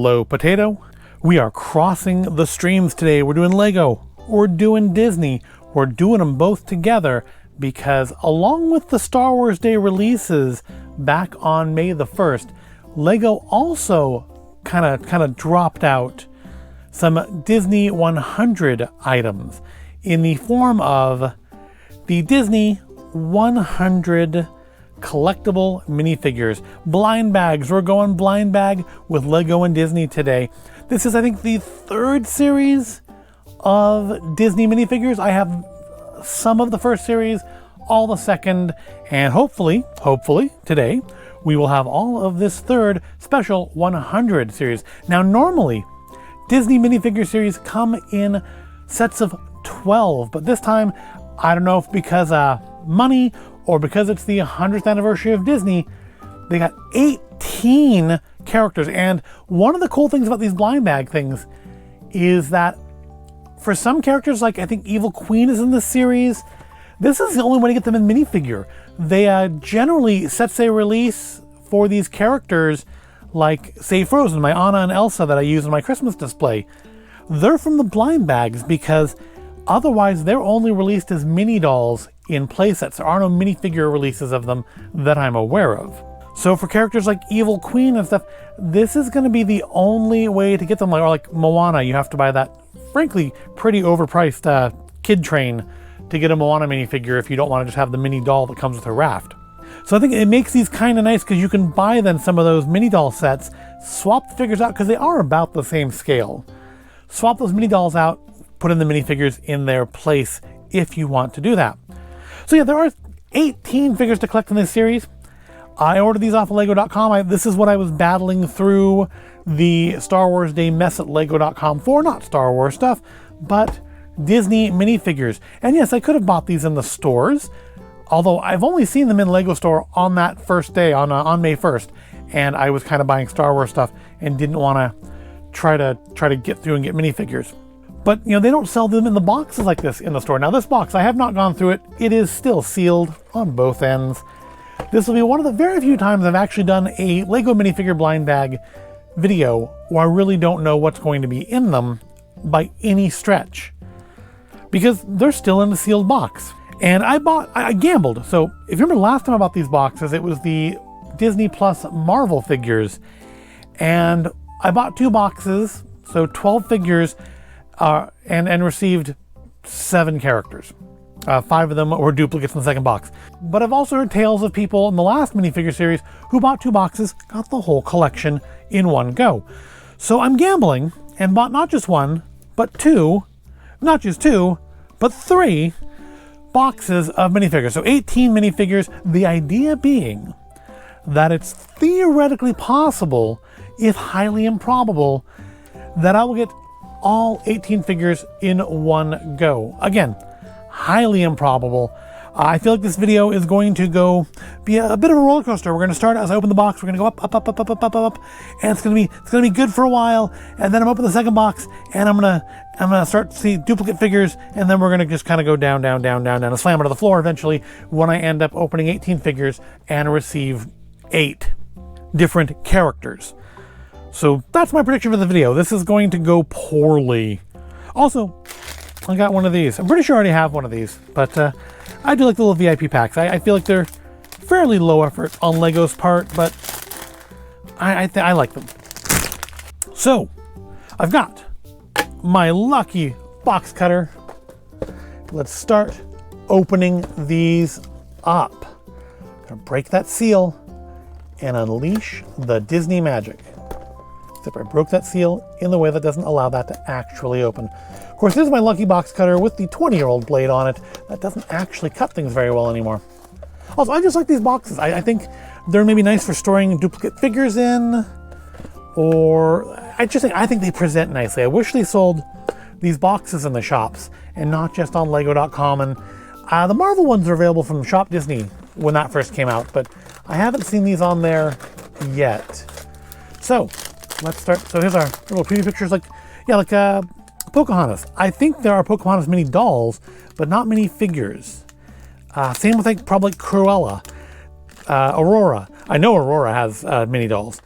Hello, Potato. We are crossing the streams today. We're doing Lego, we're doing Disney, we're doing them both together because along with the Star Wars Day releases back on May the 1st, Lego also kind of dropped out some Disney 100 items in the form of the Disney 100 collectible minifigures. Blind bags. We're going blind bag with Lego and Disney today. This is, I think, the third series of Disney minifigures. I have some of the first series, all the second, and hopefully today we will have all of this third special 100 series. Now, normally Disney minifigure series come in sets of 12, but this time, I don't know if because money or because it's the 100th anniversary of Disney, they got 18 characters. And one of the cool things about these blind bag things is that for some characters, like I think Evil Queen is in this series, this is the only way to get them in minifigure. They generally, sets they release for these characters, like say Frozen, my Anna and Elsa that I use in my Christmas display, they're from the blind bags because otherwise they're only released as mini dolls in playsets. There are no minifigure releases of them that I'm aware of. So for characters like Evil Queen and stuff, this is going to be the only way to get them. Or like Moana, you have to buy that, frankly, pretty overpriced kid train to get a Moana minifigure if you don't want to just have the mini doll that comes with her raft. So I think it makes these kind of nice because you can buy then some of those mini doll sets, swap the figures out because they are about the same scale. Swap those mini dolls out, put in the minifigures in their place if you want to do that. So yeah, there are 18 figures to collect in this series. I ordered these off of Lego.com. This is what I was battling through the Star Wars Day mess at Lego.com for. Not Star Wars stuff, but Disney minifigures. And yes, I could have bought these in the stores, although I've only seen them in Lego store on that first day, on May 1st. And I was kind of buying Star Wars stuff and didn't want to try to get through and get minifigures. But, you know, they don't sell them in the boxes like this in the store. Now, this box, I have not gone through it. It is still sealed on both ends. This will be one of the very few times I've actually done a Lego minifigure blind bag video where I really don't know what's going to be in them by any stretch, because they're still in a sealed box. And I gambled. So if you remember last time I bought these boxes, it was the Disney Plus Marvel figures. And I bought 2 boxes, so 12 figures, and received 7 characters. 5 of them were duplicates in the second box. But I've also heard tales of people in the last minifigure series who bought 2 boxes, got the whole collection in one go. So I'm gambling and bought not just 1, but 2, not just 2, but 3 boxes of minifigures. So 18 minifigures, the idea being that it's theoretically possible, if highly improbable, that I will get all 18 figures in one go. Again, highly improbable. I feel like this video is going to be a bit of a roller coaster. We're going to start as I open the box. We're going to go up, and it's going to be good for a while. And then I'm open the second box, and I'm gonna start to see duplicate figures, and then we're going to just kind of go down, and slam it to the floor eventually when I end up opening 18 figures and receive 8 different characters. So that's my prediction for the video. This is going to go poorly. Also, I got one of these. I'm pretty sure I already have one of these, but I do like the little VIP packs. I feel like they're fairly low effort on Lego's part, but I like them. So, I've got my lucky box cutter. Let's start opening these up. I'm gonna break that seal and unleash the Disney magic. Except I broke that seal in the way that doesn't allow that to actually open. Of course, this is my lucky box cutter with the 20-year-old blade on it. That doesn't actually cut things very well anymore. Also, I just like these boxes. I think they're maybe nice for storing duplicate figures in, or I think they present nicely. I wish they sold these boxes in the shops and not just on Lego.com. And the Marvel ones are available from Shop Disney when that first came out, but I haven't seen these on there yet. So let's start. So here's our little preview pictures, like Pocahontas. I think there are Pocahontas mini dolls, but not mini figures. Same with probably Cruella, Aurora. I know Aurora has mini dolls.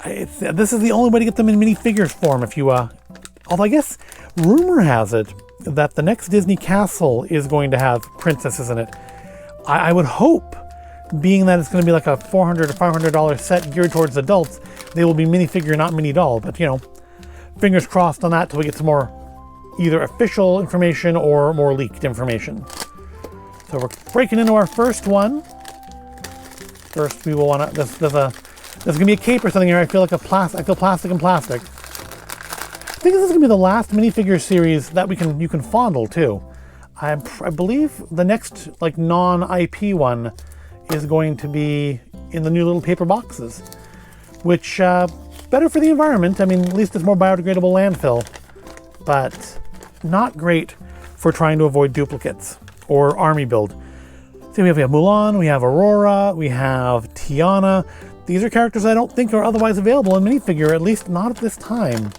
This is the only way to get them in minifigures form. If you, although I guess rumor has it that the next Disney castle is going to have princesses in it. I would hope, being that it's going to be like a $400 or $500 set geared towards adults, they will be minifigure, not mini doll. But you know, fingers crossed on that till we get some more either official information or more leaked information. So we're breaking into our first one. First, we will want to. There's gonna be a cape or something here. I feel like I feel plastic and plastic. I think this is gonna be the last minifigure series that you can fondle too. I believe the next like non-IP one is going to be in the new little paper boxes, which better for the environment. I mean, at least it's more biodegradable landfill, but not great for trying to avoid duplicates or army build. So we have Mulan, we have Aurora, we have Tiana. These are characters I don't think are otherwise available in minifigure, at least not at this time.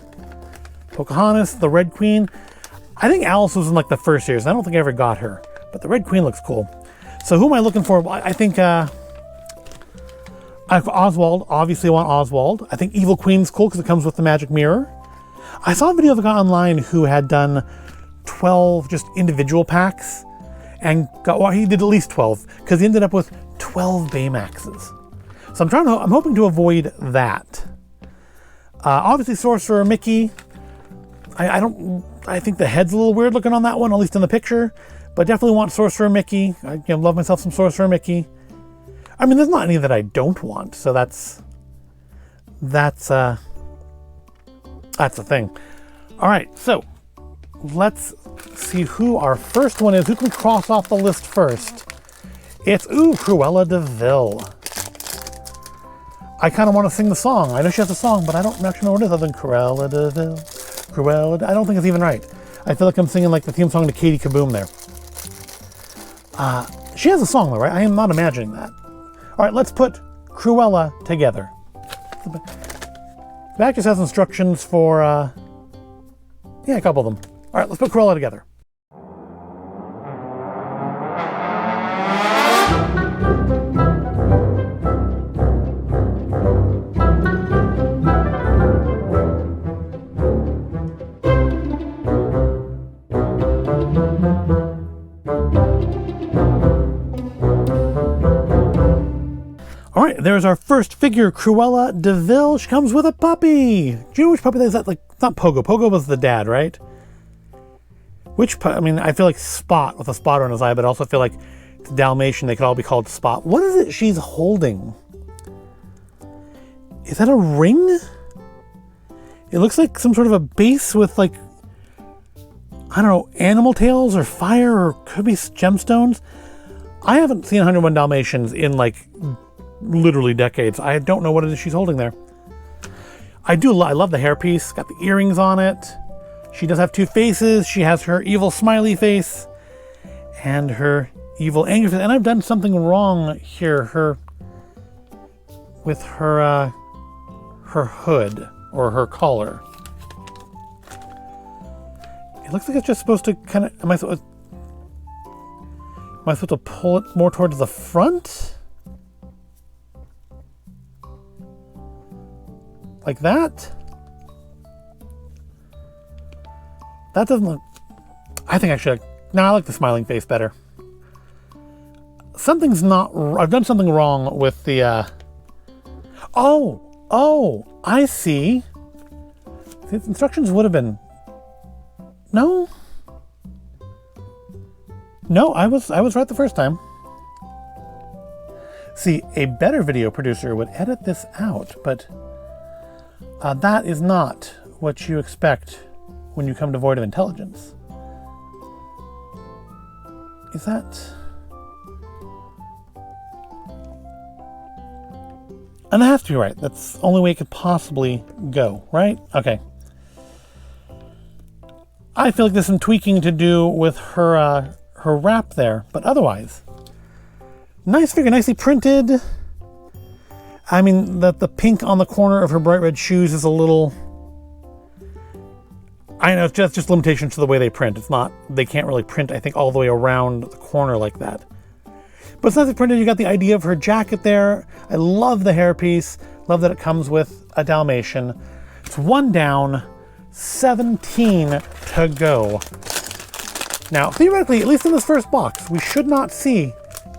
Pocahontas, the Red Queen. I think Alice was in like the first series. I don't think I ever got her, but the Red Queen looks cool. So who am I looking for? I think Oswald. Obviously I want Oswald. I think Evil Queen's cool because it comes with the magic mirror. I saw a video of a guy online who had done 12 just individual packs and he did at least 12 because he ended up with 12 Baymaxes. So I'm hoping to avoid that. Obviously Sorcerer Mickey. I think the head's a little weird looking on that one, at least in the picture, but definitely want Sorcerer Mickey. I love myself some Sorcerer Mickey. I mean, there's not any that I don't want, so that's the thing. All right, so let's see who our first one is. Who can we cross off the list first? It's Cruella de Vil. I kind of want to sing the song. I know she has a song, but I don't actually know what it is other than Cruella de Vil. I don't think it's even right. I feel like I'm singing like the theme song to Katie Kaboom there. She has a song though, right? I am not imagining that. All right, let's put Cruella together. The back just has instructions for, a couple of them. All right, let's put Cruella together. All right, there's our first figure, Cruella de Vil. She comes with a puppy. Do you know which puppy that is? That, like, it's not Pogo. Pogo was the dad, right? I mean, I feel like Spot with a spotter on his eye, but I also feel like it's Dalmatian. They could all be called Spot. What is it she's holding? Is that a ring? It looks like some sort of a base with like, I don't know, animal tails or fire or could be gemstones. I haven't seen 101 Dalmatians in like literally decades. I don't know what it is she's holding there. I love the hairpiece. Got the earrings on it. She does have two faces. She has her evil smiley face and her evil angry face. And I've done something wrong here. With her hood or her collar. It looks like it's just supposed to kind of. Am I supposed to pull it more towards the front? Like that? That doesn't look... I think I should... No, I like the smiling face better. Something's not... I've done something wrong with the... Oh, I see. The instructions would have been... No, I was right the first time. See, a better video producer would edit this out, but that is not what you expect when you come devoid of intelligence. Is that... And that has to be right. That's the only way it could possibly go, right? Okay. I feel like there's some tweaking to do with her her wrap there, but otherwise, nice figure, nicely printed. I mean, the pink on the corner of her bright red shoes is a little... I know, it's just limitations to the way they print. It's not, they can't really print, I think, all the way around the corner like that. But it's nicely printed. You got the idea of her jacket there. I love the hairpiece. Love that it comes with a Dalmatian. It's 1 down, 17 to go. Now, theoretically, at least in this first box, we should not see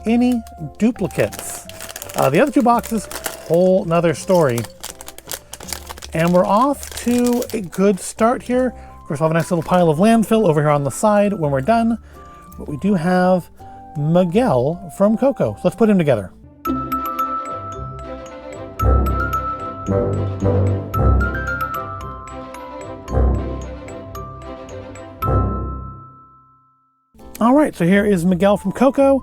any duplicates. The other 2 boxes, whole nother story. And we're off to a good start here. Of course, we'll have a nice little pile of landfill over here on the side when we're done. But we do have Miguel from Coco. So let's put him together. All right, so here is Miguel from Coco.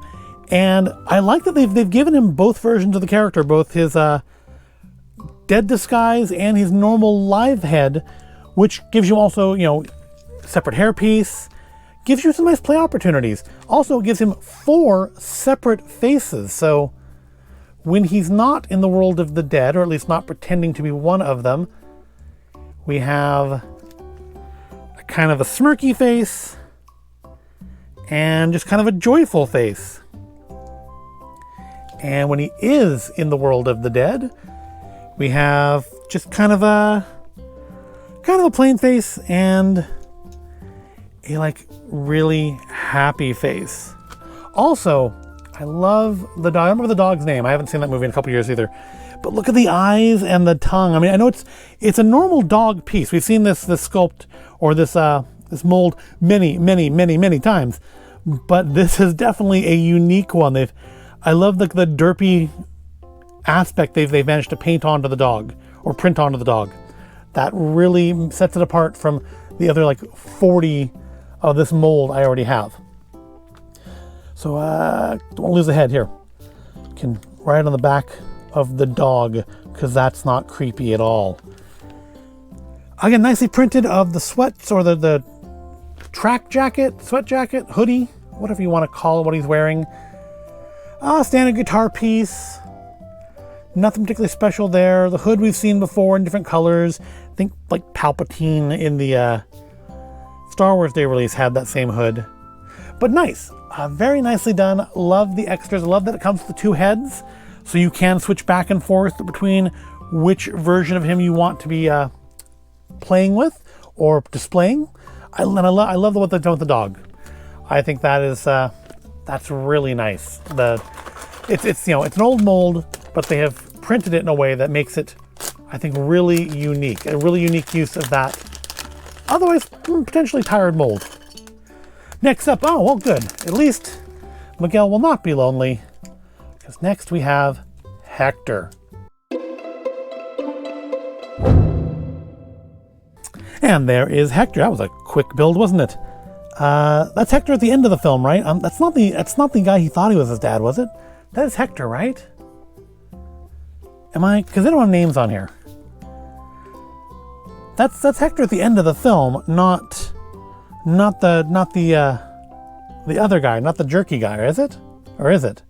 And I like that they've given him both versions of the character, both his dead disguise and his normal live head, which gives you also, you know, separate hairpiece, gives you some nice play opportunities. Also, it gives him 4 separate faces. So when he's not in the world of the dead, or at least not pretending to be one of them, we have a kind of a smirky face and just kind of a joyful face. And when he is in the world of the dead, we have just kind of a plain face and a like really happy face. Also, I love the dog. I remember the dog's name. I haven't seen that movie in a couple years either. But look at the eyes and the tongue. I mean, I know it's a normal dog piece. We've seen this sculpt or this mold many times. But this is definitely a unique one. I love the derpy aspect they've managed to paint onto the dog or print onto the dog. That really sets it apart from the other like 40 of this mold I already have. So don't want to lose the head here. Can right on the back of the dog, because that's not creepy at all. Again, nicely printed of the sweats or the track jacket, sweat jacket, hoodie, whatever you want to call it, what he's wearing. Standard guitar piece. Nothing particularly special there. The hood we've seen before in different colors. I think like Palpatine in the Star Wars Day release had that same hood. But nice. Very nicely done. Love the extras. Love that it comes with the 2 heads. So you can switch back and forth between which version of him you want to be playing with or displaying. I love what they've done with the dog. I think that is that's really nice. It's you know, it's an old mold, but they have printed it in a way that makes it, I think, really unique. A really unique use of that otherwise potentially tired mold. Next up, oh, well, good. At least Miguel will not be lonely, because next we have Hector. And there is Hector. That was a quick build, wasn't it? That's Hector at the end of the film, right? That's not the guy he thought he was his dad, was it? That is Hector, right? Am I? Because they don't have names on here. That's Hector at the end of the film, not the other guy, not the jerky guy, is it? Or is it?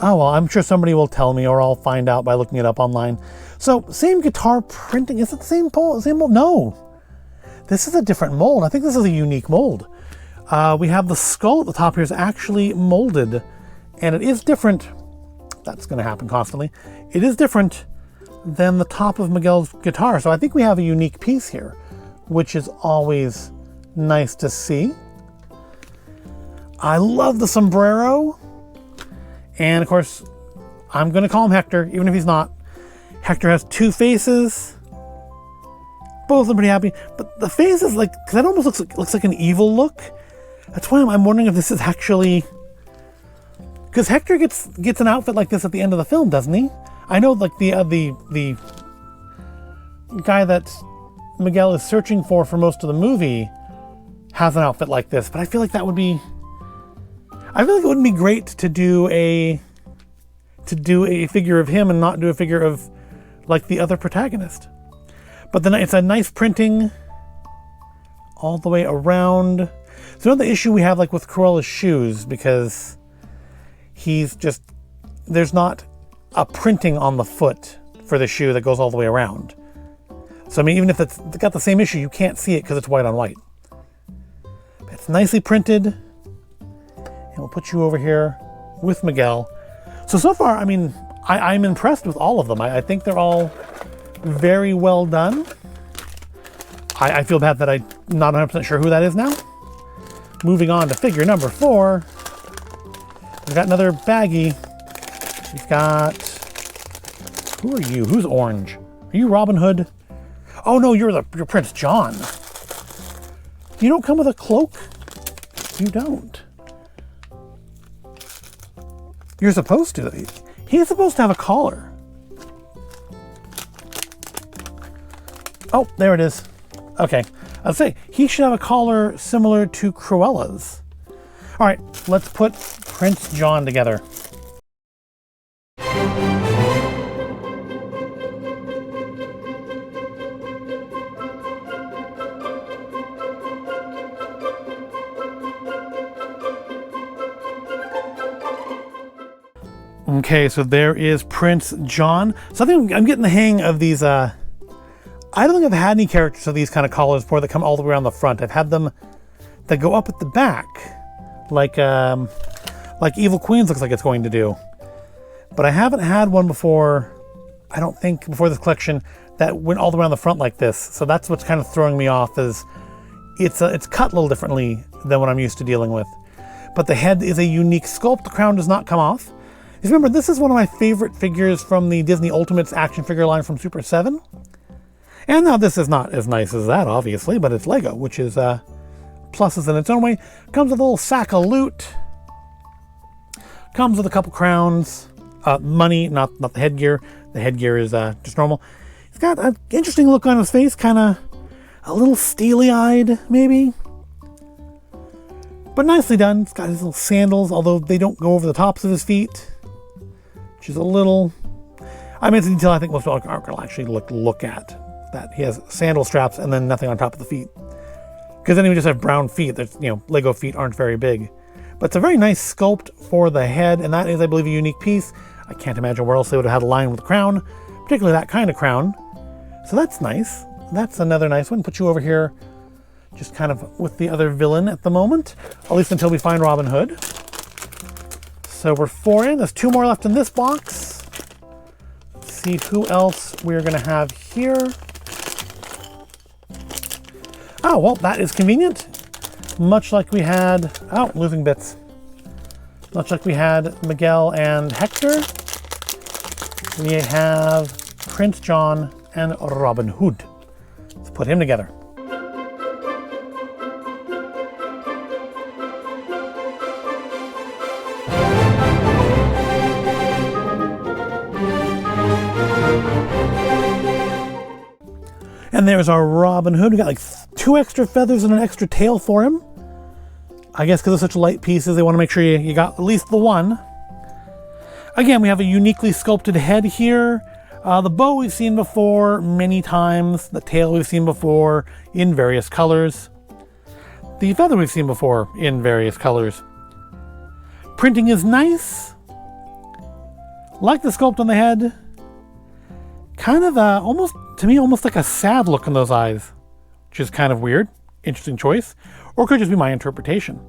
Oh well, I'm sure somebody will tell me, or I'll find out by looking it up online. So, same guitar printing. Is it the same mold? No. This is a different mold. I think this is a unique mold. We have the skull at the top here is actually molded, and it is different. That's going to happen constantly. It is different than the top of Miguel's guitar. So I think we have a unique piece here, which is always nice to see. I love the sombrero. And of course, I'm going to call him Hector, even if he's not. Hector has 2 faces. Both of them pretty happy. But the face is like, because that almost looks like an evil look. That's why I'm wondering if this is actually... Because Hector gets an outfit like this at the end of the film, doesn't he? I know like the guy that Miguel is searching for most of the movie has an outfit like this, but I feel like that would be... I feel like it wouldn't be great to do a figure of him and not do a figure of like the other protagonist. But then it's a nice printing all the way around. So another issue we have like with Cruella's shoes, because there's not a printing on the foot for the shoe that goes all the way around. So I mean, even if it's got the same issue, you can't see it because it's white on white. It's nicely printed. And we'll put you over here with Miguel. So far, I mean, I'm impressed with all of them. I think they're all very well done. I feel bad that I'm not 100% sure who that is now. Moving on to figure number 4. We've got another baggie. We've got... Who are you? Who's orange? Are you Robin Hood? Oh no, you're Prince John. You don't come with a cloak? You don't. You're supposed to. He's supposed to have a collar. Oh, there it is. Okay. I'll say, he should have a collar similar to Cruella's. All right, let's put Prince John together. Okay, so there is Prince John. So I think I'm getting the hang of these. I don't think I've had any characters of these kind of collars before that come all the way around the front. I've had them that go up at the back, like Evil Queens looks like it's going to do. But I haven't had one before, I don't think, before this collection that went all the way around the front like this. So that's what's kind of throwing me off, is it's cut a little differently than what I'm used to dealing with. But the head is a unique sculpt. The crown does not come off. Just remember, this is one of my favorite figures from the Disney Ultimates action figure line from Super 7. And now this is not as nice as that, obviously, but it's Lego, which is pluses in its own way. Comes with a little sack of loot. Comes with a couple crowns. Money, not the headgear. The headgear is just normal. He's got an interesting look on his face, kind of a little steely-eyed, maybe. But nicely done. He's got his little sandals, although they don't go over the tops of his feet. Which is a little... I mean, it's a detail I think most people aren't going to actually look at. That he has sandal straps and then nothing on top of the feet. Because then he would just have brown feet. There's, Lego feet aren't very big. But it's a very nice sculpt for the head, and that is, I believe, a unique piece. I can't imagine where else they would have had a line with a crown, particularly that kind of crown. So that's nice. That's another nice one. Put you over here, just kind of with the other villain at the moment, at least until we find Robin Hood. So we're 4 in. There's 2 more left in this box. Let's see who else we're going to have here. Oh, well, that is convenient. Much like we had... Oh, losing bits. Much like we had Miguel and Hector, we have Prince John and Robin Hood. Let's put him together. And there's our Robin Hood. We got like 2 extra feathers and an extra tail for him. I guess because it's such light pieces, they want to make sure you got at least the one. Again, we have a uniquely sculpted head here. The bow we've seen before many times. The tail we've seen before in various colors. The feather we've seen before in various colors. Printing is nice. Like the sculpt on the head. Kind of almost, to me, almost like a sad look in those eyes, which is kind of weird. Interesting choice. Or could just be my interpretation.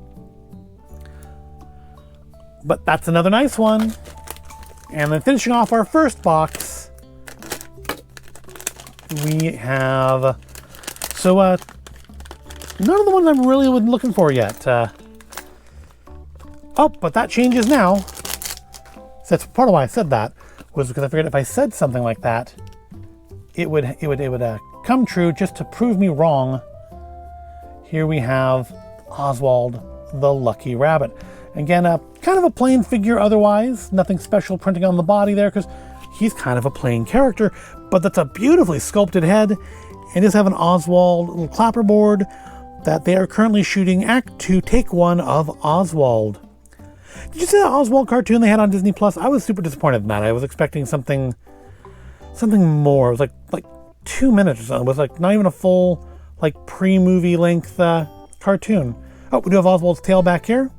But that's another nice one. And then finishing off our first box, we have... So, none of the ones I'm really looking for yet. Oh, but that changes now. So that's part of why I said that, was because I figured if I said something like that, it would come true just to prove me wrong. Here we have Oswald the Lucky Rabbit. Again, kind of a plain figure otherwise. Nothing special printing on the body there because he's kind of a plain character. But that's a beautifully sculpted head. And does have an Oswald little clapperboard that they are currently shooting Act 2, Take 1 of Oswald. Did you see that Oswald cartoon they had on Disney Plus? I was super disappointed in that. I was expecting something more. It was like 2 minutes or something. It was like not even a full pre-movie length cartoon. Oh, we do have Oswald's tail back here.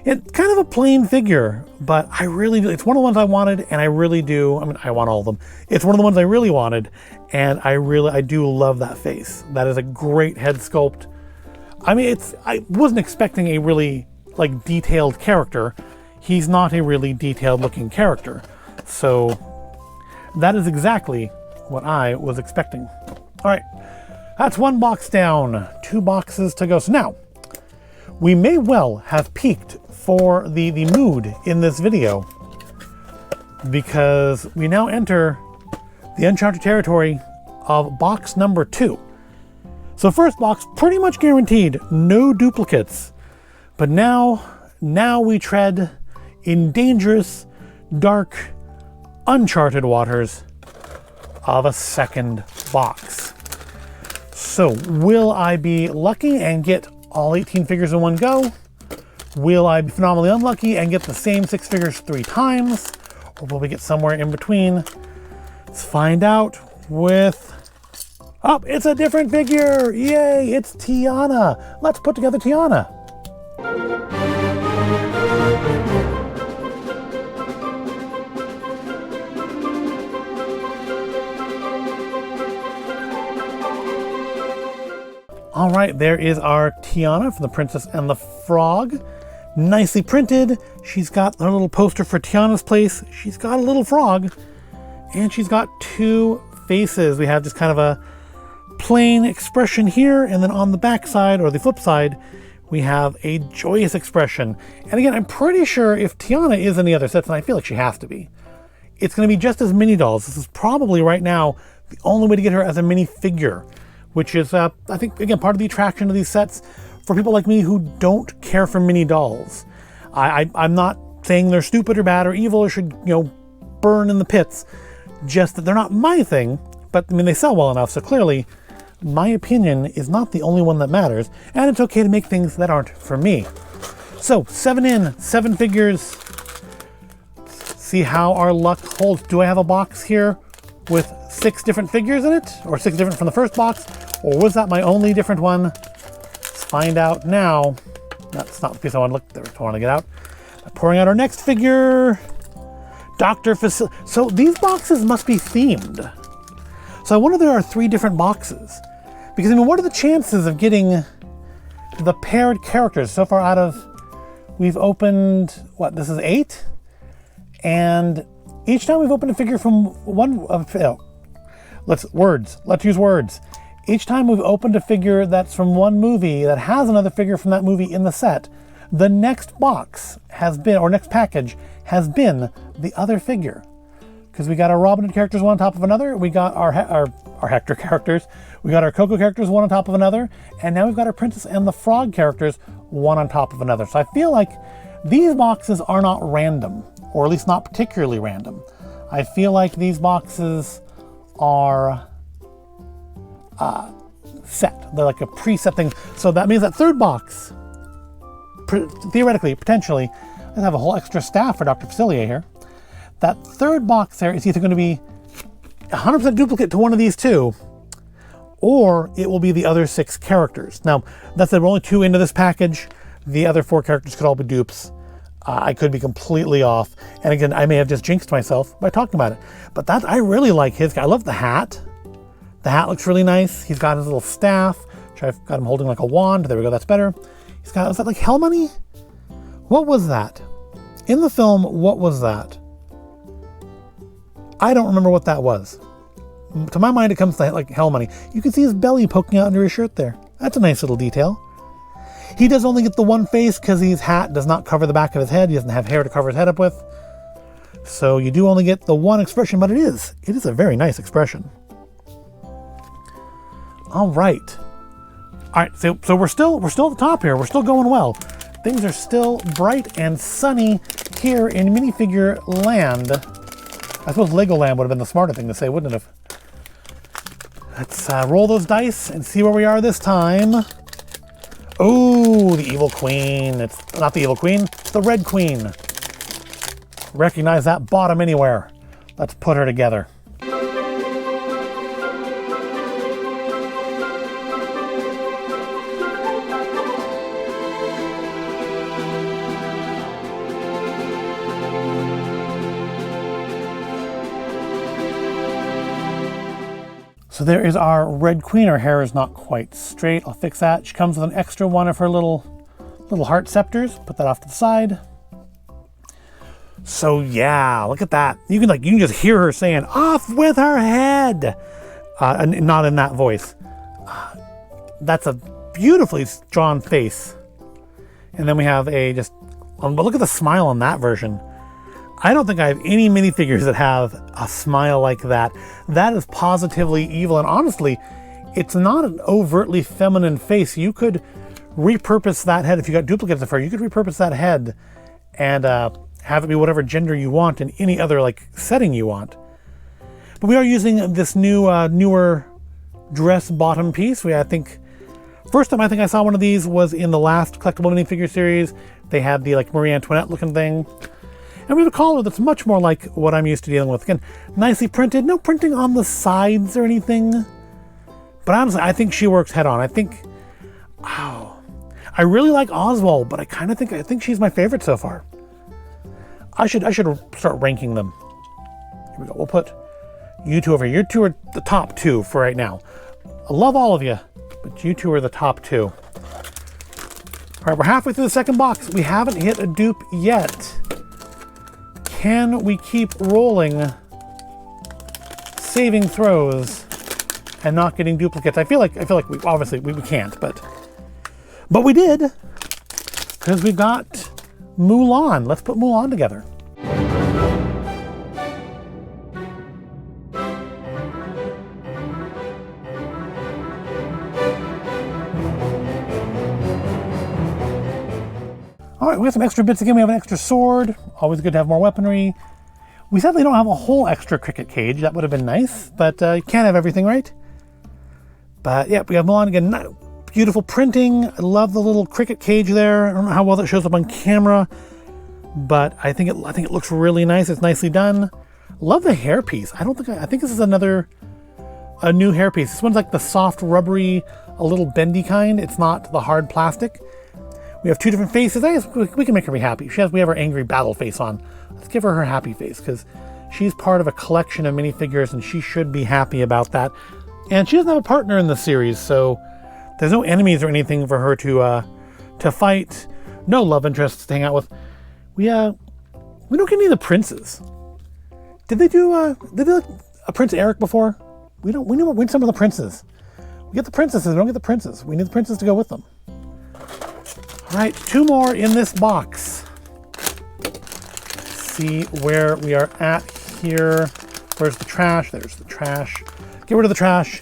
It's kind of a plain figure, but it's one of the ones I wanted, and I really do. I mean, I want all of them. It's one of the ones I really wanted, and I do love that face. That is a great head sculpt. I mean, I wasn't expecting a really detailed character. he's not a really detailed looking character. So that is exactly what I was expecting. All right, that's one box down, 2 boxes to go. So now, we may well have peaked for the mood in this video, because we now enter the uncharted territory of box number 2. So first box, pretty much guaranteed, no duplicates. But now we tread in dangerous, dark, uncharted waters of a second box. So will I be lucky and get all 18 figures in one go? Will I be phenomenally unlucky and get the same 6 figures 3 times? Or will we get somewhere in between? Let's find out with... Oh, it's a different figure! Yay, it's Tiana! Let's put together Tiana. All right, there is our Tiana from The Princess and the Frog. Nicely printed. She's got her little poster for Tiana's place. She's got a little frog, and she's got 2 faces. We have just kind of a plain expression here, and then on the back side, or the flip side, we have a joyous expression. And again, I'm pretty sure if Tiana is in the other sets, and I feel like she has to be, it's going to be just as mini dolls. This is probably right now the only way to get her as a minifigure, which is, I think, again, part of the attraction of these sets for people like me who don't care for mini dolls. I'm not saying they're stupid or bad or evil or should, burn in the pits, just that they're not my thing. But I mean, they sell well enough, so clearly my opinion is not the only one that matters, and it's okay to make things that aren't for me. So 7 in, 7 figures. See how our luck holds. Do I have a box here with 6 different figures in it, or 6 different from the first box, or was that my only different one? Let's find out now. That's not the piece I want to look there. I want to get out. I'm pouring out our next figure. Dr. Facility. So these boxes must be themed. So I wonder if there are 3 different boxes. Because, I mean, what are the chances of getting the paired characters? So far out of, we've opened, what, this is 8? And each time we've opened a figure from one of, let's use words. Each time we've opened a figure that's from one movie that has another figure from that movie in the set, the next box has been, or next package has been the other figure. Because we got our Robin Hood characters one on top of another, we got our Hector characters, we got our Coco characters one on top of another, and now we've got our Princess and the Frog characters one on top of another. So I feel like these boxes are not random, or at least not particularly random. I feel like these boxes are set. They're like a preset thing. So that means that third box, theoretically, potentially, I have a whole extra staff for Dr. Facilier here. That third box there is either going to be 100% duplicate to one of these 2, or it will be the other 6 characters. Now, that's it, we're only 2 into this package. The other 4 characters could all be dupes. I could be completely off. And again, I may have just jinxed myself by talking about it. But that, I really like his guy. I love the hat. The hat looks really nice. He's got his little staff, which I've got him holding like a wand. There we go, that's better. He's got, was that like hell money? What was that? In the film, what was that? I don't remember what that was. To my mind, it comes to like hell money. You can see his belly poking out under his shirt there. That's a nice little detail. He does only get the one face because his hat does not cover the back of his head. He doesn't have hair to cover his head up with. So you do only get the one expression, but it is a very nice expression. All right. All right, so we're still at the top here. We're still going well. Things are still bright and sunny here in minifigure land. I suppose Legoland would have been the smarter thing to say, wouldn't it have? Let's roll those dice and see where we are this time. Oh, the evil queen. It's not the evil queen, it's the red queen. Recognize that bottom anywhere. Let's put her together. So there is our red queen. Her hair is not quite straight. I'll fix that. She comes with an extra one of her little heart scepters. Put that off to the side. So yeah, look at that. You can just hear her saying, "Off with her head," and not in that voice. That's a beautifully drawn face. And then we have but look at the smile on that version. I don't think I have any minifigures that have a smile like that. That is positively evil, and honestly, it's not an overtly feminine face. You could repurpose that head if you got duplicates of her. You could repurpose that head and have it be whatever gender you want in any other setting you want. But we are using this newer dress bottom piece. First time I think I saw one of these was in the last Collectible Minifigure series. They had the Marie Antoinette looking thing. And we have a collar that's much more like what I'm used to dealing with. Again, nicely printed, no printing on the sides or anything. But honestly, I think she works head on. I really like Oswald, but I think she's my favorite so far. I should start ranking them. Here we go. We'll put you two over here. You two are the top two for right now. I love all of you, but you two are the top two. All right, we're halfway through the second box. We haven't hit a dupe yet. Can we keep rolling, saving throws, and not getting duplicates? I feel like we obviously we can't, but we did, because we've got Mulan. Let's put Mulan together. All right, we have some extra bits again. We have an extra sword. Always good to have more weaponry. We sadly don't have a whole extra cricket cage. That would have been nice, but you can't have everything, right? But yeah, we have Mulan again. Beautiful printing. I love the little cricket cage there. I don't know how well that shows up on camera, but I think it looks really nice. It's nicely done. Love the hairpiece. I think this is a new hairpiece. This one's like the soft, rubbery, a little bendy kind. It's not the hard plastic. We have two different faces. I guess we can make her be happy. We have her angry battle face on. Let's give her happy face, because she's part of a collection of minifigures and she should be happy about that. And she doesn't have a partner in the series, so there's no enemies or anything for her to fight. No love interests to hang out with. We don't get any of the princes. Did they do a Prince Eric before? We need some of the princes. We get the princesses, we don't get the princes. We need the princes to go with them. All right, two more in this box. Let's see where we are at here. Where's the trash? There's the trash. Get rid of the trash.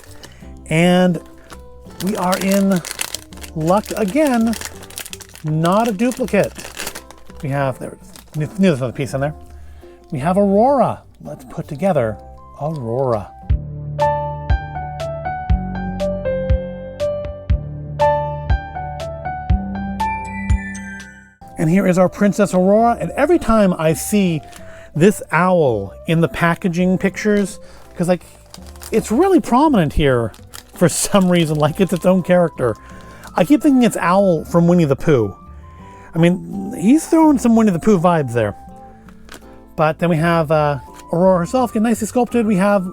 And we are in luck again. Not a duplicate. We have, there's another piece in there. We have Aurora. Let's put together Aurora. And here is our Princess Aurora. And every time I see this owl in the packaging pictures, because it's really prominent here for some reason, like it's its own character. I keep thinking it's Owl from Winnie the Pooh. I mean, he's throwing some Winnie the Pooh vibes there. But then we have Aurora herself, get nicely sculpted. We have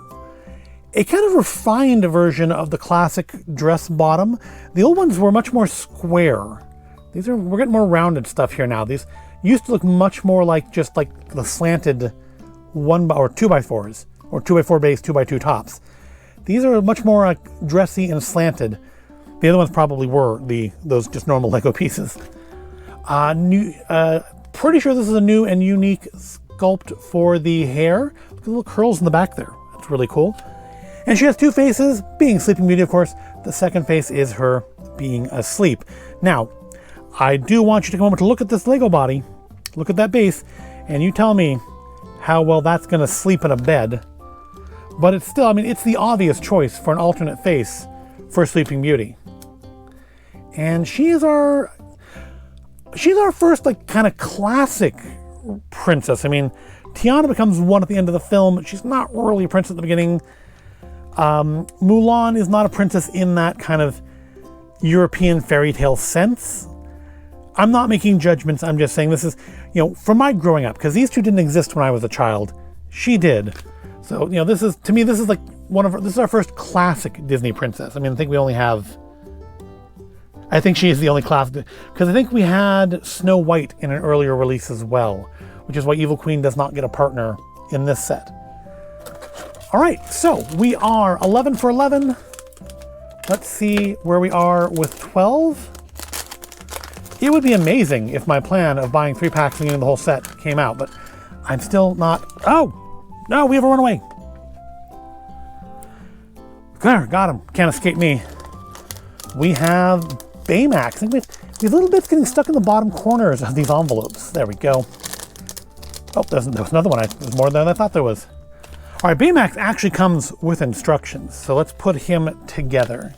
a kind of refined version of the classic dress bottom. The old ones were much more square. We're getting more rounded stuff here now. These used to look much more like just like the slanted 2x4s or 2x4 base 2x2 tops. These are much more dressy and slanted. The other ones probably were those just normal Lego pieces. Pretty sure this is a new and unique sculpt for the hair. Look at the little curls in the back there. That's really cool. And she has two faces, being Sleeping Beauty, of course. The second face is her being asleep. Now, I do want you to take a moment to look at this Lego body, look at that base, and you tell me how well that's going to sleep in a bed. But it's still, I mean, it's the obvious choice for an alternate face for Sleeping Beauty. And she's our first, kind of classic princess. I mean, Tiana becomes one at the end of the film. She's not really a princess at the beginning. Mulan is not a princess in that kind of European fairy tale sense. I'm not making judgments. I'm just saying this is, from my growing up, because these two didn't exist when I was a child. She did. So, this is like this is our first classic Disney princess. I mean, I think she is the only classic, because I think we had Snow White in an earlier release as well, which is why Evil Queen does not get a partner in this set. All right, so we are 11 for 11. Let's see where we are with 12. It would be amazing if my plan of buying 3 packs and getting the whole set came out, but I'm still not. Oh, no, we have a runaway. There, got him. Can't escape me. We have Baymax. I think we have little bits getting stuck in the bottom corners of these envelopes. There we go. Oh, there was another one. There's more than I thought there was. All right, Baymax actually comes with instructions, so let's put him together.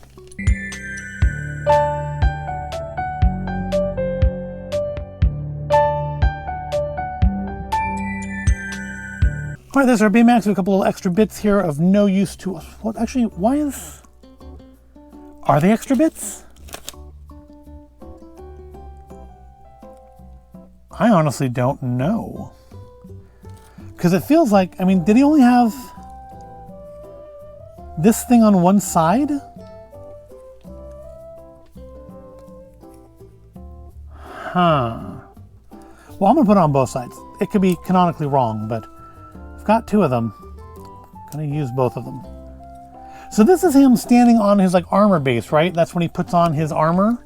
All right, there's our Baymax with a couple little extra bits here of no use to us. What actually, why is... Are they extra bits? I honestly don't know. Because it feels like, I mean, did he only have this thing on one side? Huh. Well, I'm going to put it on both sides. It could be canonically wrong, but I've got 2 of them. I'm going to use both of them. So this is him standing on his like armor base, right? That's when he puts on his armor.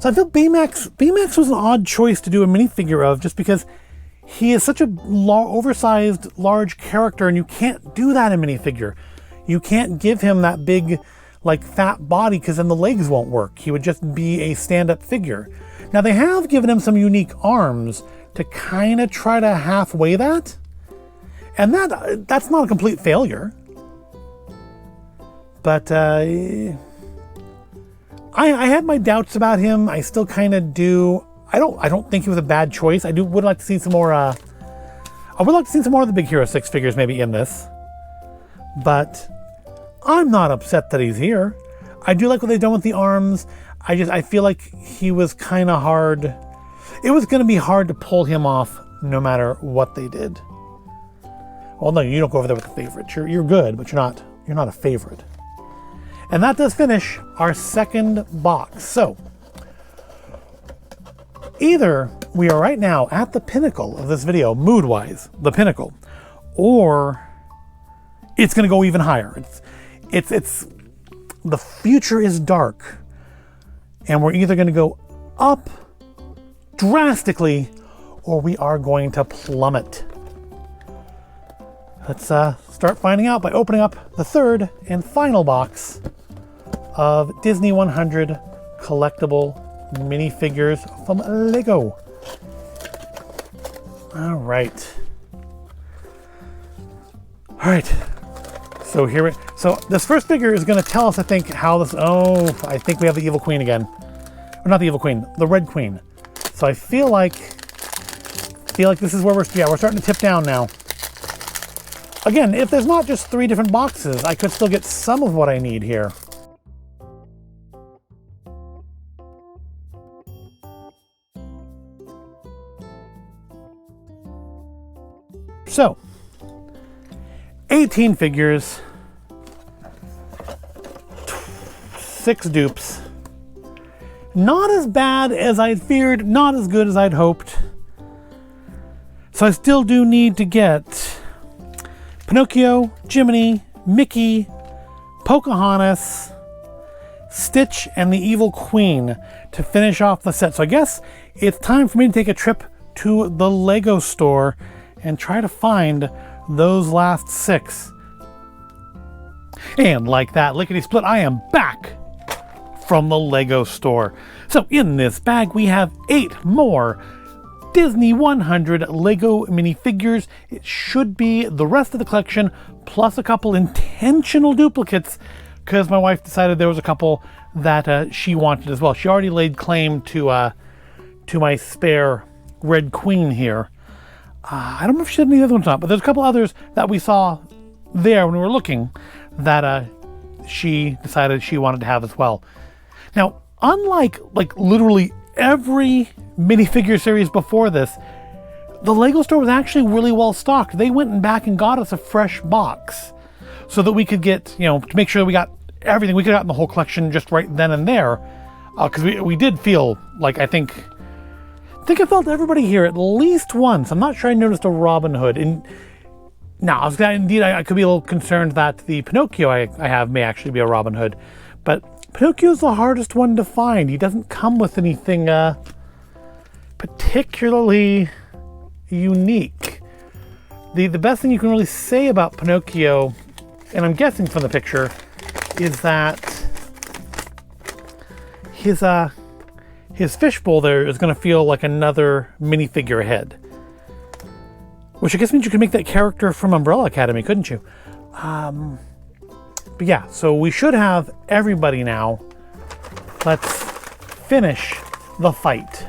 So I feel Baymax was an odd choice to do a minifigure of, just because he is such a oversized, large character, and you can't do that in minifigure. You can't give him that big, like, fat body, because then the legs won't work. He would just be a stand-up figure. Now, they have given him some unique arms to kind of try to halfway that. And that's not a complete failure. But I had my doubts about him. I still kind of do. I don't think he was a bad choice. Would like to see some more. I would like to see some more of the Big Hero 6 figures maybe in this. But I'm not upset that he's here. I do like what they've done with the arms. I feel like he was kind of hard. It was going to be hard to pull him off no matter what they did. Well, no, you don't go over there with the favorites. You're good, but you're not a favorite. And that does finish our second box. So either we are right now at the pinnacle of this video, mood-wise, the pinnacle, or it's going to go even higher. It's the future is dark, and we're either going to go up drastically, or we are going to plummet. Let's start finding out by opening up the third and final box of Disney 100 collectible minifigures from Lego. All right. So so this first figure is going to tell us, I think, how this. Oh, I think we have the Evil Queen again. Or not the Evil Queen, the Red Queen. So I feel like this is where we're starting to tip down now. Again, if there's not just 3 different boxes, I could still get some of what I need here. So, 18 figures, 6 dupes. Not as bad as I'd feared, not as good as I'd hoped. So I still do need to get Pinocchio, Jiminy, Mickey, Pocahontas, Stitch, and the Evil Queen to finish off the set. So I guess it's time for me to take a trip to the Lego store and try to find those last 6. And like that, lickety-split, I am back from the Lego store. So in this bag, we have 8 more Disney 100 Lego minifigures. It should be the rest of the collection, plus a couple intentional duplicates, because my wife decided there was a couple that she wanted as well. She already laid claim to my spare Red Queen here. I don't know if she had any other ones or not, but there's a couple others that we saw there when we were looking that she decided she wanted to have as well. Now, unlike literally every minifigure series before this, the Lego store was actually really well stocked. They went back and got us a fresh box so that we could get, to make sure we got everything. We could have gotten the whole collection just right then and there, because we did feel like, I think I think I felt everybody here at least once. I'm not sure I noticed a Robin Hood. And now, I could be a little concerned that the Pinocchio I have may actually be a Robin Hood. But Pinocchio's the hardest one to find. He doesn't come with anything particularly unique. The best thing you can really say about Pinocchio, and I'm guessing from the picture, is that his fishbowl there is going to feel like another minifigure head. Which I guess means you could make that character from Umbrella Academy, couldn't you? But yeah, so we should have everybody now. Let's finish the fight.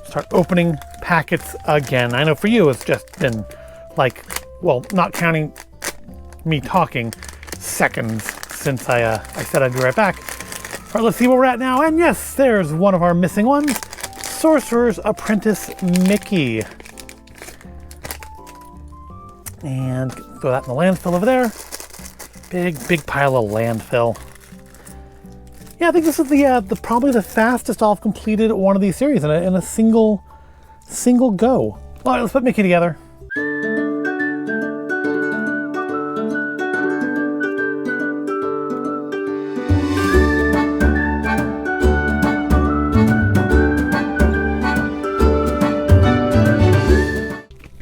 Start opening packets again. I know for you it's just been like, well, not counting me talking, seconds since I said I'd be right back. All right, let's see where we're at now. And yes, there's one of our missing ones. Sorcerer's Apprentice Mickey. And throw that in the landfill over there. Big pile of landfill. Yeah, I think this is the probably the fastest I've completed one of these series in a single go. All right, let's put Mickey together.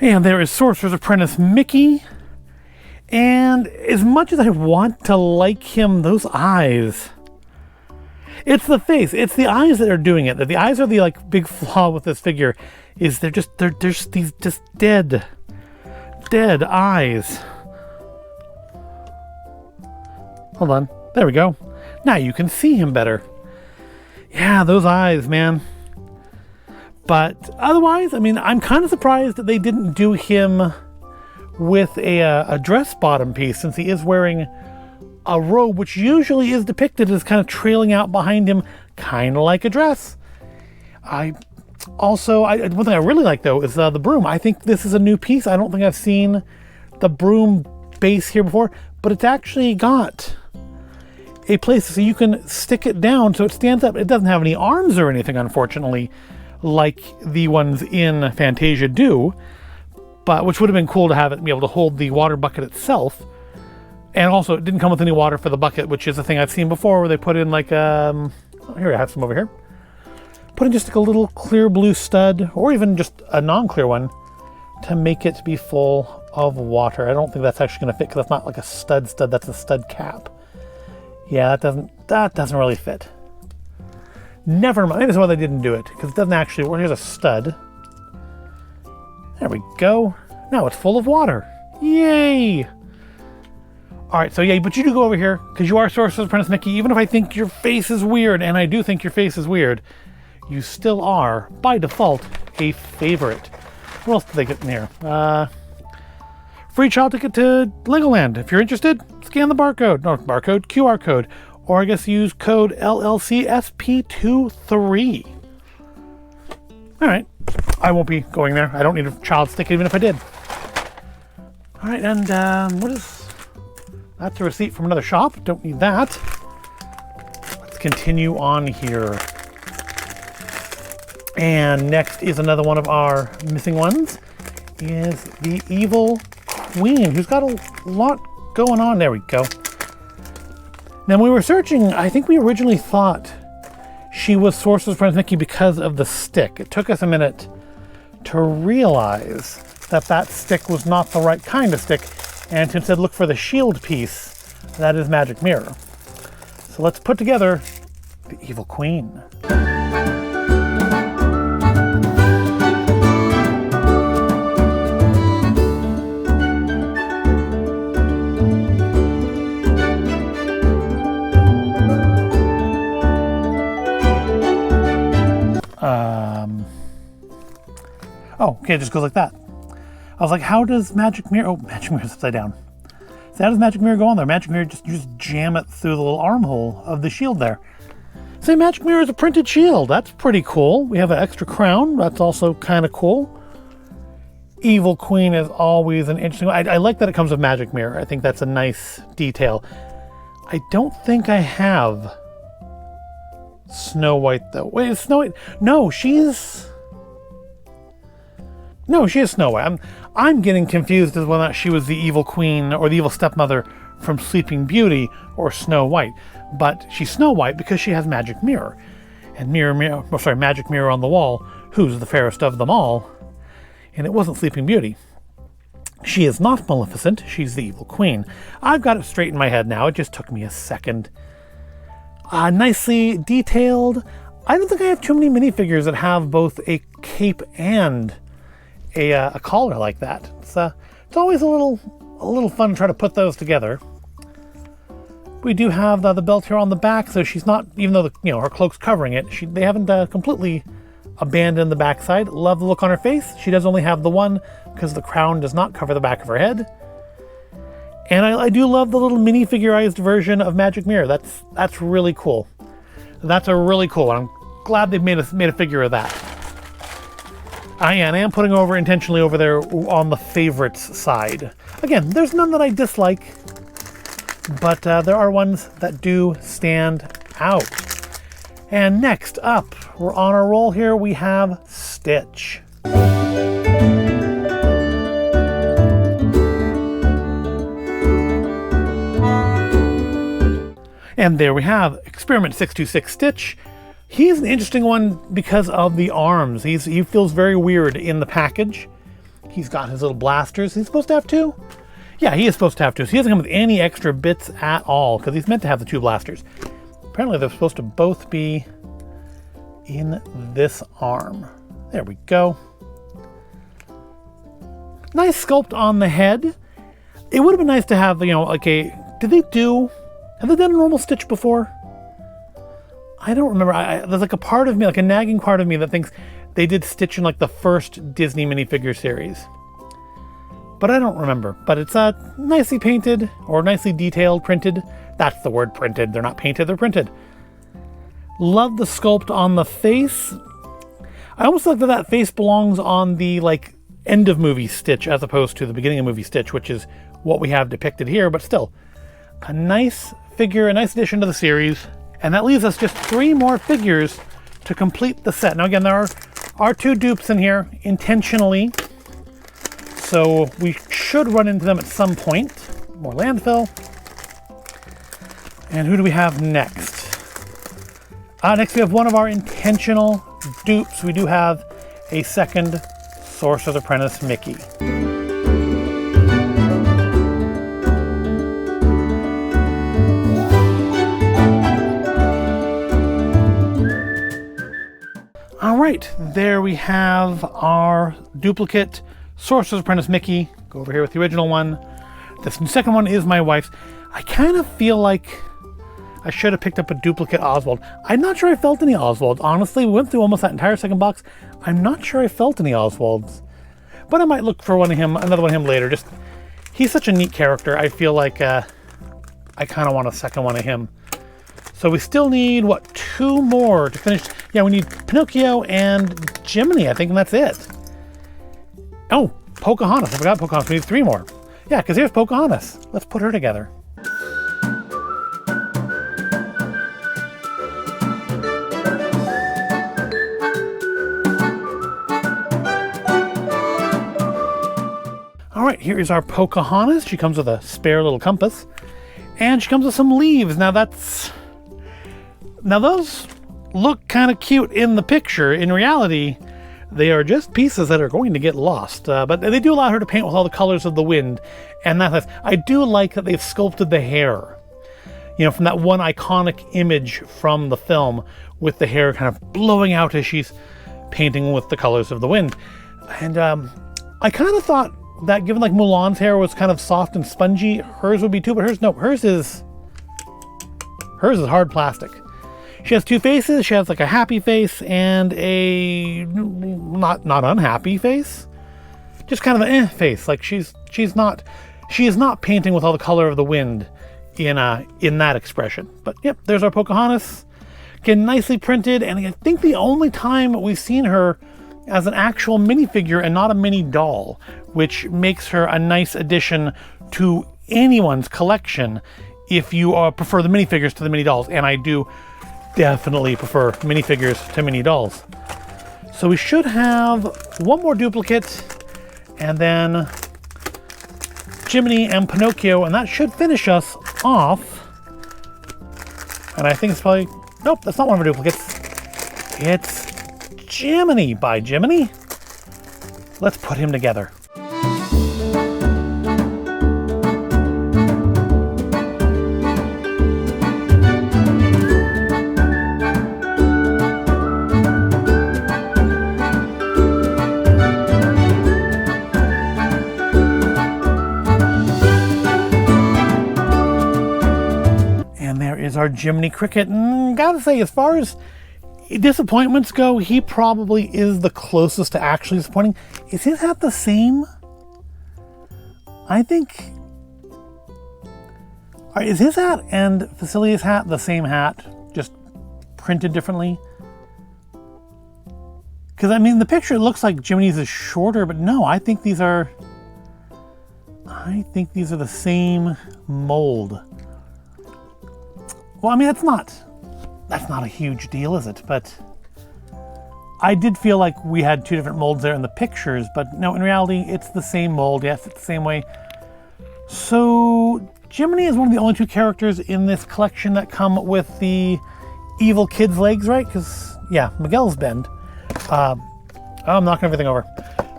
And there is Sorcerer's Apprentice Mickey. And as much as I want to like him, those eyes. It's the face. It's the eyes that are doing it. The eyes are the like big flaw with this figure. Is they're just these dead eyes. Hold on. There we go. Now you can see him better. Yeah, those eyes, man. But otherwise, I mean, I'm kind of surprised that they didn't do him with a dress bottom piece, since he is wearing a robe, which usually is depicted as kind of trailing out behind him, kind of like a dress. One thing I really like, though, is the broom. I think this is a new piece. I don't think I've seen the broom base here before, but it's actually got a place so you can stick it down so it stands up. It doesn't have any arms or anything, unfortunately, like the ones in Fantasia do, but which would have been cool to have it be able to hold the water bucket itself. And also, it didn't come with any water for the bucket, which is a thing I've seen before, where they put in like here I have some over here. Put in just like a little clear blue stud, or even just a non-clear one, to make it be full of water. I don't think that's actually going to fit, because that's not like a stud. That's a stud cap. Yeah, that doesn't really fit. Never mind. That's why they didn't do it, because it doesn't actually. Well, here's a stud. There we go. Now it's full of water. Yay! All right, so yeah, but you do go over here, because you are Sorcerer's Apprentice Mickey. Even if I think your face is weird, and I do think your face is weird, you still are, by default, a favorite. What else did they get in here? Free child ticket to Legoland. If you're interested, scan the QR code. Or I guess use code LLCSP23. All right, I won't be going there. I don't need a child's ticket even if I did. All right, and what is... That's a receipt from another shop. Don't need that. Let's continue on here. And next is another one of our missing ones. Is the Evil Queen, who's got a lot going on. There we go. Now, when we were searching, I think we originally thought she was Sorcerer's Apprentice Mickey because of the stick. It took us a minute to realize that that stick was not the right kind of stick, and to instead look for the shield piece that is Magic Mirror. So let's put together the Evil Queen. Oh, okay, it just goes like that. I was like, how does Magic Mirror... Oh, Magic Mirror's upside down. So how does Magic Mirror go on there? Magic Mirror, you just jam it through the little armhole of the shield there. So Magic Mirror is a printed shield. That's pretty cool. We have an extra crown. That's also kind of cool. Evil Queen is always an interesting... I like that it comes with Magic Mirror. I think that's a nice detail. I don't think I have Snow White, though. Wait, is Snow White... No, she's... No, she is Snow White. I'm getting confused as whether or not she was the evil queen or the evil stepmother from Sleeping Beauty or Snow White. But she's Snow White because she has magic mirror. And magic mirror on the wall, who's the fairest of them all? And it wasn't Sleeping Beauty. She is not Maleficent, she's the evil queen. I've got it straight in my head now, it just took me a second. Nicely detailed. I don't think I have too many minifigures that have both a cape and a collar like that. It's always a little fun to try to put those together. We do have the belt here on the back, so she's not, even though her cloak's covering it, they haven't completely abandoned the backside. Love the look on her face. She does only have the one because the crown does not cover the back of her head. And I do love the little minifigurized version of Magic Mirror. That's really cool. That's a really cool one. I'm glad they've made a figure of that. I am putting intentionally over there on the favorites side. Again, there's none that I dislike, but there are ones that do stand out. And next up, we're on a roll here, we have Stitch. And there we have Experiment 626 Stitch. He's an interesting one because of the arms. He feels very weird in the package. He's got his little blasters. He's supposed to have two? Yeah, he is supposed to have two. So he doesn't come with any extra bits at all because he's meant to have the two blasters. Apparently they're supposed to both be in this arm. There we go. Nice sculpt on the head. It would have been nice to have, have they done a normal Stitch before? I don't remember. There's like a part of me, like a nagging part of me that thinks they did Stitch in like the first Disney minifigure series. But I don't remember. But it's nicely painted or nicely detailed, printed. That's the word, printed. They're not painted, they're printed. Love the sculpt on the face. I almost like that face belongs on the end of movie Stitch as opposed to the beginning of movie Stitch, which is what we have depicted here, but still. A nice figure, a nice addition to the series. And that leaves us just 3 more figures to complete the set. Now again, there are 2 dupes in here intentionally. So we should run into them at some point. More landfill. And who do we have next? Next we have one of our intentional dupes. We do have a second Sorcerer's Apprentice Mickey. All right, there we have our duplicate Sorcerer's Apprentice Mickey. Go over here with the original one. This second one is my wife's. I kind of feel like I should have picked up a duplicate Oswald. I'm not sure I felt any Oswalds. Honestly, we went through almost that entire second box. I'm not sure I felt any Oswalds. But I might look for another one of him later. He's such a neat character. I feel like I kind of want a second one of him. So we still need, 2 more to finish. Yeah, we need Pinocchio and Jiminy, I think, and that's it. Oh, Pocahontas. I forgot Pocahontas. We need 3 more. Yeah, because here's Pocahontas. Let's put her together. All right, here is our Pocahontas. She comes with a spare little compass. And she comes with some leaves. Now those look kind of cute in the picture. In reality, they are just pieces that are going to get lost. But they do allow her to paint with all the colors of the wind. And that's nice. I do like that they've sculpted the hair. From that one iconic image from the film with the hair kind of blowing out as she's painting with the colors of the wind. And I kind of thought that given Mulan's hair was kind of soft and spongy, hers would be too, but hers is hard plastic. She has 2 faces. She has a happy face and a not unhappy face. Just kind of an face. She is not painting with all the color of the wind in that expression. But yep, there's our Pocahontas. Again, nicely printed, and I think the only time we've seen her as an actual minifigure and not a mini doll, which makes her a nice addition to anyone's collection if you prefer the minifigures to the mini dolls, and I do definitely prefer minifigures to mini dolls. So we should have 1 more duplicate, and then Jiminy and Pinocchio, and that should finish us off. And I think it's probably, nope, that's not one of our duplicates. It's Jiminy by Jiminy. Let's put him together. Is our Jiminy Cricket, and gotta say, as far as disappointments go, he probably is the closest to actually disappointing. Is his hat the same? I think, is his hat and Facilia's hat the same hat, just printed differently? Because I mean, the picture, it looks like Jiminy's is shorter, but no, I think these are the same mold. Well, I mean, that's not a huge deal, is it? But I did feel like we had two different molds there in the pictures, but no, in reality, it's the same mold. Yes, it's the same way. So Jiminy is one of the only two characters in this collection that come with the evil kid's legs, right? Because, yeah, Miguel's bend. I'm knocking everything over.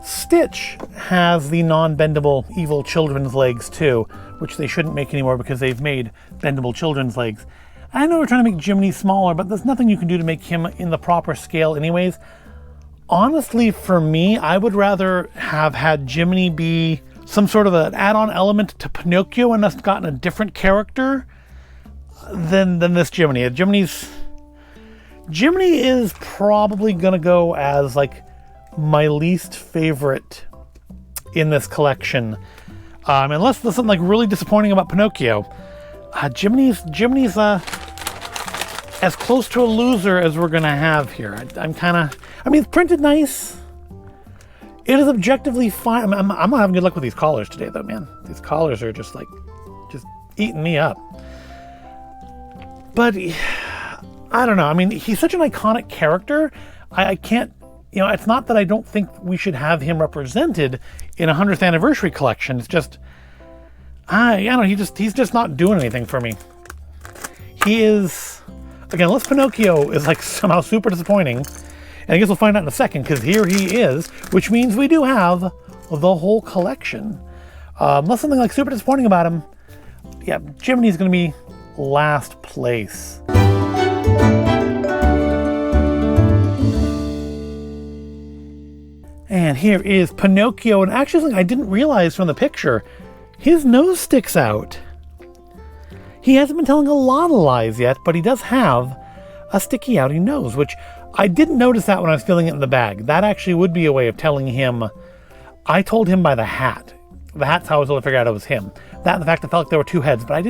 Stitch has the non-bendable evil children's legs too, which they shouldn't make anymore because they've made bendable children's legs. I know we're trying to make Jiminy smaller, but there's nothing you can do to make him in the proper scale anyways. Honestly, for me, I would rather have had Jiminy be some sort of an add-on element to Pinocchio and us gotten a different character than this Jiminy. Jiminy is probably gonna go as like my least favorite in this collection. Unless there's something like really disappointing about Pinocchio. Jiminy's as close to a loser as we're gonna have here. I mean, it's printed nice. It is objectively fine. I'm not having good luck with these collars today though, man. These collars are just eating me up. But I don't know. I mean, he's such an iconic character. I can't, it's not that I don't think we should have him represented in a 100th anniversary collection. It's just, I don't know, he's just not doing anything for me. He is, again, unless Pinocchio is like somehow super disappointing, and I guess we'll find out in a second, because here he is, which means we do have the whole collection. Unless something like super disappointing about him, yeah, Jiminy's going to be last place. And here is Pinocchio, and actually something I didn't realize from the picture, his nose sticks out. He hasn't been telling a lot of lies yet, but he does have a sticky outy nose, which I didn't notice that when I was filling it in the bag. That actually would be a way of telling him. I told him by the hat. The hat's how I was able to figure out it was him. That and the fact I felt like there were two heads, but I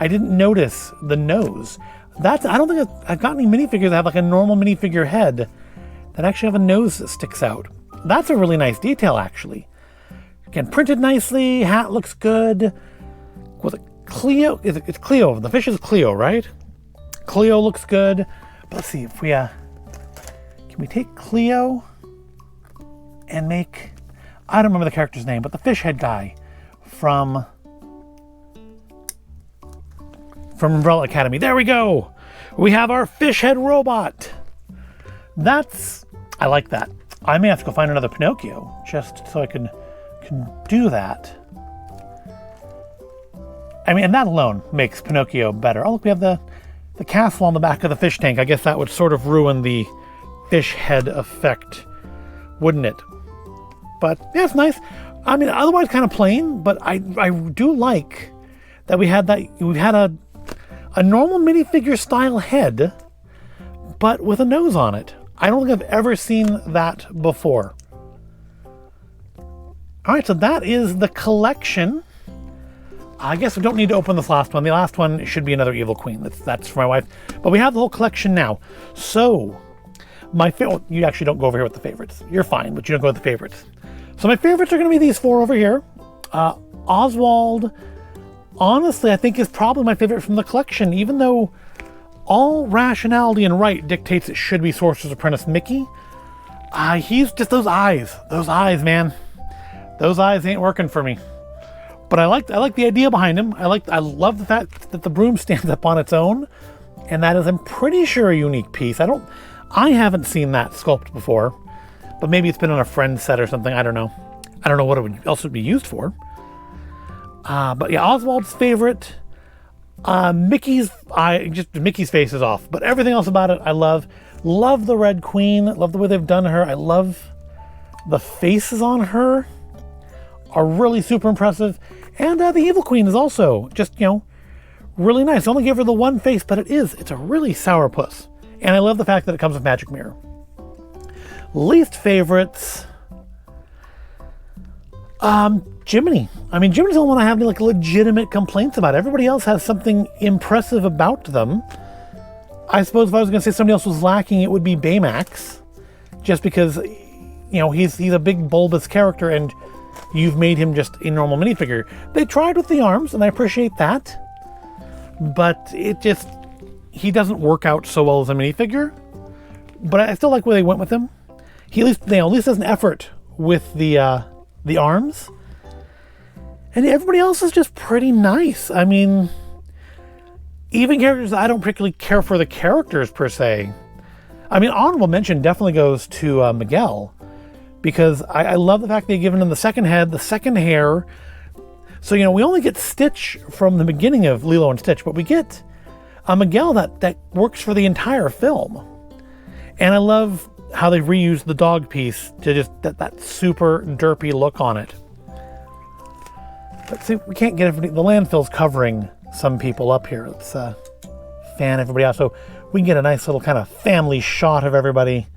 didn't notice the nose. I don't think I've got any minifigures that have like a normal minifigure head that actually have a nose that sticks out. That's a really nice detail, actually. Again, printed nicely, hat looks good. Was it Cleo? It's Cleo. The fish is Cleo, right? Cleo looks good. But let's see if we can we take Cleo and make, I don't remember the character's name, but the fish head guy from Umbrella Academy. There we go. We have our fish head robot. I like that. I may have to go find another Pinocchio just so I can do that. I mean, and that alone makes Pinocchio better. Oh, look, we have the castle on the back of the fish tank. I guess that would sort of ruin the fish head effect, wouldn't it? But yeah, it's nice. I mean, otherwise kind of plain, but I do like that we had a normal minifigure style head, but with a nose on it. I don't think I've ever seen that before. All right, so that is the collection. I guess we don't need to open this last one. The last one should be another Evil Queen. That's for my wife. But we have the whole collection now. So, you actually don't go over here with the favorites. You're fine, but you don't go with the favorites. So my favorites are going to be these four over here. Oswald, honestly, I think is probably my favorite from the collection, even though all rationality and right dictates it should be Sorcerer's Apprentice Mickey. He's just those eyes, man. those eyes ain't working for me. But I like the idea behind him. I love the fact that the broom stands up on its own, and that is, I'm pretty sure, a unique piece. I haven't seen that sculpt before, but maybe it's been on a friend's set or something. I don't know. I don't know what else would be used for. But yeah, Oswald's favorite. Mickey's face is off, but everything else about it I love. Love the Red Queen. Love the way they've done her. I love the faces on her. Are really super impressive. And the Evil Queen is also just, really nice. I only gave her the one face, but it's a really sourpuss. And I love the fact that it comes with Magic Mirror. Least favorites, Jiminy. I mean, Jiminy's the only one I have any legitimate complaints about. Everybody else has something impressive about them. I suppose if I was going to say somebody else was lacking, it would be Baymax. Just because, he's a big bulbous character and you've made him just a normal minifigure. They tried with the arms, and I appreciate that. But he doesn't work out so well as a minifigure. But I still like where they went with him. He at least has an effort with the arms. And everybody else is just pretty nice. I mean, even characters I don't particularly care for the characters per se. I mean, honorable mention definitely goes to Miguel, because I love the fact they've given him the second head, the second hair. So, we only get Stitch from the beginning of Lilo and Stitch, but we get a Miguel that works for the entire film. And I love how they've reused the dog piece to just that super derpy look on it. But see, we can't get everybody, the landfill's covering some people up here. Let's fan everybody out so we can get a nice little kind of family shot of everybody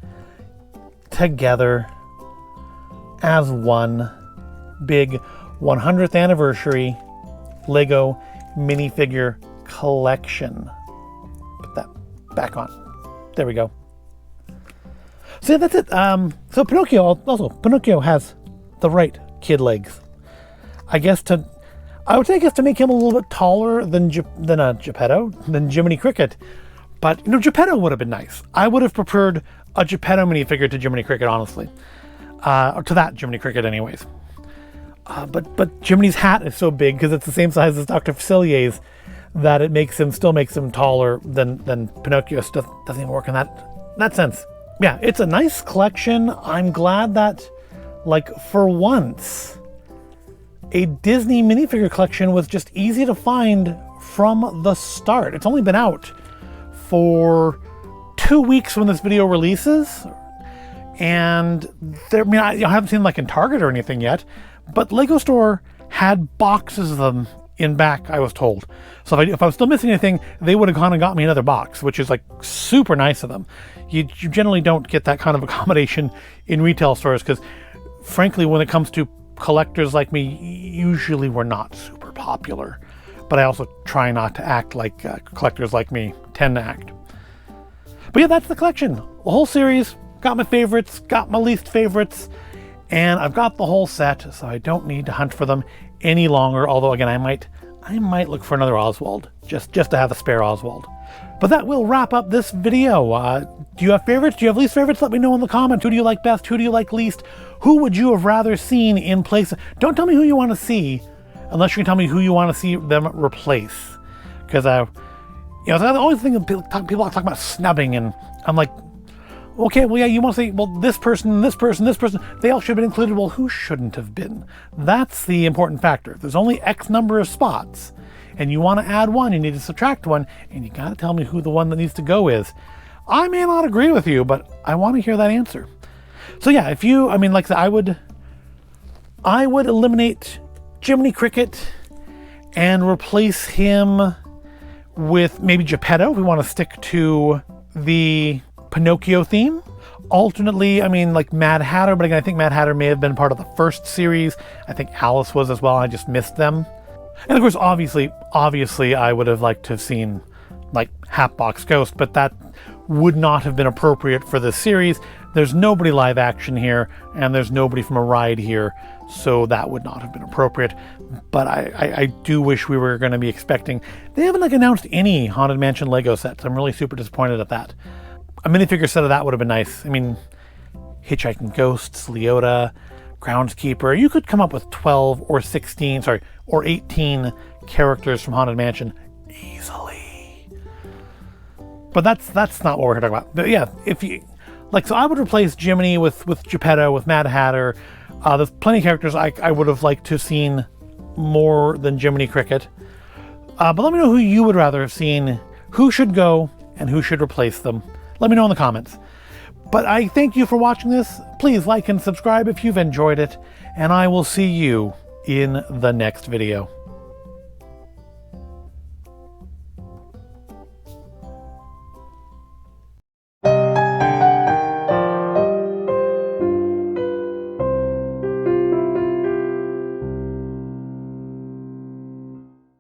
together as one big 100th anniversary Lego minifigure collection. Put that back on. There we go. So yeah, that's it. So Pinocchio has the right kid legs. I would say to make him a little bit taller than Jiminy Cricket. But Geppetto would have been nice. I would have preferred a Geppetto minifigure to Jiminy Cricket, honestly. Or to that Jiminy Cricket, anyways. But Jiminy's hat is so big because it's the same size as Dr. Facilier's that it still makes him taller than Pinocchio. It doesn't even work in that sense. Yeah, it's a nice collection. I'm glad that, for once, a Disney minifigure collection was just easy to find from the start. It's only been out for 2 weeks when this video releases. And I haven't seen them in Target or anything yet, but Lego Store had boxes of them in back, I was told. So if I was still missing anything, they would have gone and got me another box, which is super nice of them. You generally don't get that kind of accommodation in retail stores because, frankly, when it comes to collectors like me, usually we're not super popular. But I also try not to act like collectors like me tend to act. But yeah, that's the collection. The whole series. Got my favorites, got my least favorites, and I've got the whole set, so I don't need to hunt for them any longer. Although, again, I might look for another Oswald, just to have a spare Oswald. But that will wrap up this video. Do you have favorites? Do you have least favorites? Let me know in the comments. Who do you like best? Who do you like least? Who would you have rather seen in place? Don't tell me who you want to see, unless you can tell me who you want to see them replace. Because, the only thing that people talk about snubbing, and I'm like, okay, well, yeah, you want to say, well, this person, they all should have been included. Well, who shouldn't have been? That's the important factor. If there's only X number of spots, and you want to add one, you need to subtract one, and you got to tell me who the one that needs to go is. I may not agree with you, but I want to hear that answer. So yeah, like I said, I would eliminate Jiminy Cricket and replace him with maybe Geppetto if we want to stick to the Pinocchio theme. Alternately, Mad Hatter, but again, I think Mad Hatter may have been part of the first series. I think Alice was as well. I just missed them. And of course, obviously, I would have liked to have seen Hatbox Ghost, but that would not have been appropriate for this series. There's nobody live action here, and there's nobody from a ride here, so that would not have been appropriate. But I do wish we were going to be expecting. They haven't announced any Haunted Mansion Lego sets. I'm really super disappointed at that. A minifigure set of that would have been nice. Hitchhiking Ghosts, Leota, groundskeeper. You could come up with 12 or 16, sorry, or 18 characters from Haunted Mansion easily. But that's not what we're talking about. But yeah, if you like, so I would replace Jiminy with Geppetto, with Mad Hatter. There's plenty of characters I would have liked to have seen more than Jiminy Cricket. But let me know who you would rather have seen, who should go, and who should replace them. Let me know in the comments. But I thank you for watching this. Please like and subscribe if you've enjoyed it, and I will see you in the next video.